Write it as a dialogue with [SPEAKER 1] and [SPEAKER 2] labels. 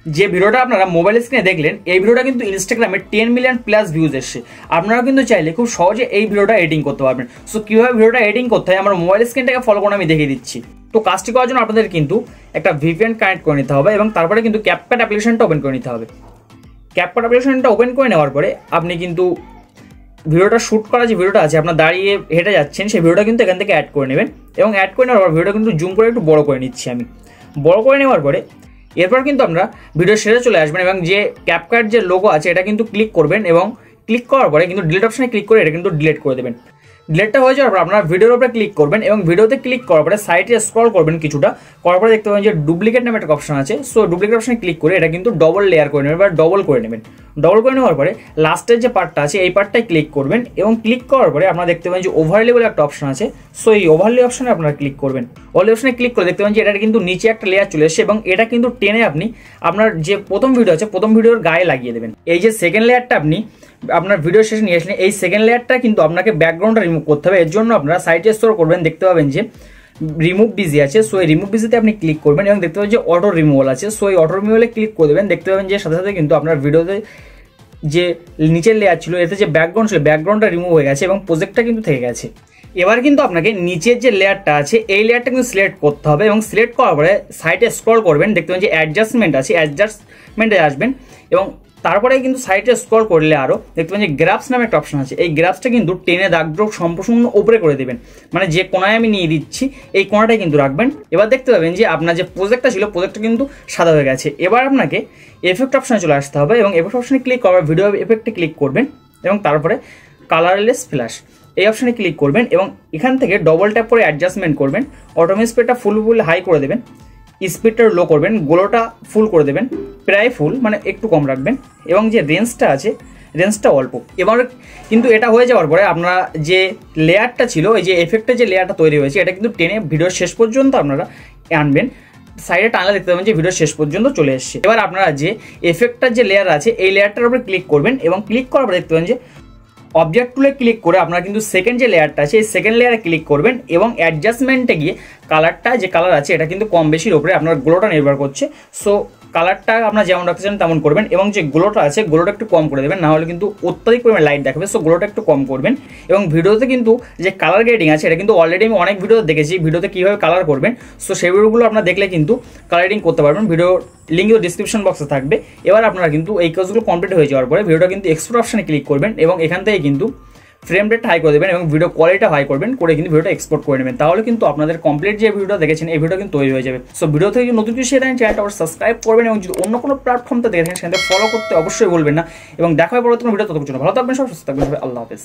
[SPEAKER 1] যে ভিডিওটা আপনারা মোবাইল স্ক্রিনে দেখলেন এই ভিডিওটা কিন্তু ইনস্টাগ্রামে 10 মিলিয়ন প্লাস ভিউজ এসছে। আপনারা কিন্তু চাইলে খুব সহজে এই ভিডিওটা এডিটিং করতে পারবেন। সো কিভাবে ভিডিওটা এডিটিং করতে হয় আমার মোবাইল স্ক্রিনটাকে ফলো করে আমি দেখিয়ে দিচ্ছি। তো কাজটি করার জন্য আপনাদের কিন্তু একটা VPN কানেক্ট করে নিতে হবে এবং তারপরে কিন্তু ক্যাপকাট অ্যাপ্লিকেশনটা ওপেন করে নিতে হবে। ক্যাপকাট অ্যাপ্লিকেশনটা ওপেন করে নেওয়ার পরে আপনি কিন্তু ভিডিওটা শ্যুট করা যে ভিডিওটা আছে আপনার দাঁড়িয়ে হেঁটে যাচ্ছেন সেই ভিডিওটা কিন্তু এখান থেকে অ্যাড করে নেবেন এবং অ্যাড করে নেওয়ার পর ভিডিওটা কিন্তু জুম করে একটু বড় করে নিচ্ছি আমি। বড় করে নেওয়ার পরে এরপর কিন্তু আমরা ভিডিও শেষে চলে আসবেন এবং যে ক্যাপকাট যে লোগো আছে এটা কিন্তু ক্লিক করবেন এবং ক্লিক করার পরে কিন্তু ডিলিট অপশনে ক্লিক করে এটা কিন্তু ডিলিট করে দেবেন। ডিলিটটা হয়ে যাওয়ার পর আপনারা ভিডিওর উপরে ক্লিক করবেন এবং ভিডিওতে ক্লিক করার পরে সাইডে স্ক্রল করবেন কিছুটা, করার পরে দেখতে পাবেন যে ডুপ্লিকেট নামে একটা অপশন আছে। সো ডুপ্লিকেট অপশনে ক্লিক করে এটা কিন্তু ডবল লেয়ার করে নেবেন বা ডবল করে নেবেন। ডবল করে নেওয়ার পরে লাস্টের যে পার্টটা আছে এই পার্টটাই ক্লিক করবেন এবং ক্লিক করার পরে আপনারা দেখতে পাবেন যে ওভারলে বলে একটা অপশন আছে। সো এই ওভারলে অপশনে আপনারা ক্লিক করবেন। ওভারলে অপশনে ক্লিক করে দেখতে পাবেন যে এটা কিন্তু নিচে একটা লেয়ার চলে এসেছে এবং এটা কিন্তু টেনে আপনি আপনার যে প্রথম ভিডিও আছে প্রথম ভিডিওর গায়ে লাগিয়ে দেবেন। এই যে সেকেন্ড লেয়ারটা আপনি আপনার ভিডিও শেষে নিয়ে আসলেন এই সেকেন্ড লেয়ারটা কিন্তু আপনাকে ব্যাকগ্রাউন্ডটা রিমুভ করতে হবে। এর জন্য আপনারা সাইডে স্ক্রল করবেন, দেখতে পাবেন যে রিমুভ ডিজি আছে। সো এই রিমুভ ডিজিতে আপনি ক্লিক করবেন এবং দেখতে পাবেন যে অটো রিমুভাল আছে। সো এই অটো রিমুভালে ক্লিক করে দেবেন, দেখতে পাবেন যে সাথে সাথে কিন্তু আপনার ভিডিওতে যে নিচের লেয়ার ছিল এতে যে ব্যাকগ্রাউন্ড ছিল ব্যাকগ্রাউন্ডটা রিমুভ হয়ে গেছে এবং প্রজেক্টটা কিন্তু থেকে গেছে। এবার কিন্তু আপনাকে নিচের যে লেয়ারটা আছে এই লেয়ারটা কিন্তু সিলেক্ট করতে হবে এবং সিলেক্ট করার পরে সাইডে স্ক্রল করবেন, দেখতে পাবেন যে অ্যাডজাস্টমেন্ট আছে, অ্যাডজাস্টমেন্টে আসবেন এবং তারপরে কিন্তু সাইডে স্ক্রল করলে আরও দেখতে পাবেন যে গ্রাফস নামে একটা অপশন আছে। এই গ্রাফসটা কিন্তু টেনে দাগড্রপ সম্পূর্ণ উপরে করে দেবেন, মানে যে কোনায় আমি নিয়ে দিচ্ছি এই কোনাটাই কিন্তু রাখবেন। এবার দেখতে পাবেন যে আপনার যে প্রজেক্টটা ছিল প্রজেক্টটা কিন্তু সাদা হয়ে গেছে। এবার আপনাকে এফেক্ট অপশনে চলে আসতে হবে এবং এফেক্ট অপশনে ক্লিক করার ভিডিও এফেক্টে ক্লিক করবেন এবং তারপরে কালারলেস ফ্ল্যাশ এই অপশনে ক্লিক করবেন এবং এখান থেকে ডবল ট্যাপ করে অ্যাডজাস্টমেন্ট করবেন। অটোমেটিক স্পিডটা ফুল হাই করে দেবেন, স্পিডটা লো করবেন, গোলোটা ফুল করে দেবেন, প্রায় ফুল মানে একটু কম রাখবেন এবং যে রেঞ্জটা আছে রেঞ্জটা অল্প। এবার কিন্তু এটা হয়ে যাওয়ার পরে আপনারা যে লেয়ারটা ছিল এই যে এফেক্টের যে লেয়ারটা তৈরি হয়েছে এটা কিন্তু টেনে ভিডিওর শেষ পর্যন্ত আপনারা আনবেন। সাইডে টানলে দেখতে পাবেন যে ভিডিও শেষ পর্যন্ত চলে এসছে। এবার আপনারা যে এফেক্টটার যে লেয়ার আছে এই লেয়ারটার উপরে ক্লিক করবেন এবং ক্লিক করার পরে দেখতে পাবেন যে অবজেক্ট টুলে ক্লিক করে আপনারা কিন্তু সেকেন্ড যে লেয়ারটা আছে এই সেকেন্ড লেয়ারে ক্লিক করবেন এবং অ্যাডজাস্টমেন্টে গিয়ে কালারটা যে কালার আছে এটা কিন্তু কম বেশির উপরে আপনার গ্লোটা নির্ভর করছে। সো কালারটা আপনারা যেমন রাখতে চান তেমন করবেন এবং যে গ্লোটা আছে গ্লোটা একটু কম করে দেবেন, না হলে কিন্তু অত্যাধিক পরিমাণে লাইট দেখাবে। সো গ্লোটা একটু কম করবেন এবং ভিডিওতে কিন্তু যে কালার গ্রেডিং আছে এটা কিন্তু অলরেডি আমি অনেক ভিডিওতে দেখেছি ভিডিওতে কীভাবে কালার করবেন। সো সেই ভিডিওগুলো আপনারা দেখলে কিন্তু কালারিং করতে পারবেন, ভিডিও লিঙ্ক ডিসক্রিপশন বক্সে থাকবে। এবার আপনারা কিন্তু এই কাজগুলো কমপ্লিট হয়ে যাওয়ার পরে ভিডিওটা কিন্তু এক্সপোর্ট অপশনে ক্লিক করবেন এবং এখান থেকে কিন্তু ফ্রেম রেট হাই করে দেবেন এবং ভিডিও কোয়ালিটি হাই করবেন, করে কিন্তু ভিডিওটা এক্সপোর্ট করে নেবেন। তাহলে কিন্তু আপনাদের কমপ্লিট যে ভিডিওটা দেখেছেন এই ভিডিও কিন্তু তৈরি হয়ে যাবে। সো ভিডিও থেকে নতুন কিছু শেয়ার চ্যানেলটা আবার সাবস্ক্রাইব করবেন এবং যদি অন্য কোনো প্ল্যাটফর্মটা দেখেছেন সেখানে ফলো করতে অবশ্যই বলবেন না এবং দেখা হবে পরবর্তী ভিডিও। ততক্ষণ ভালো থাকবেন, সব সুস্থ থাকবেন, আল্লাহ হাফেজ।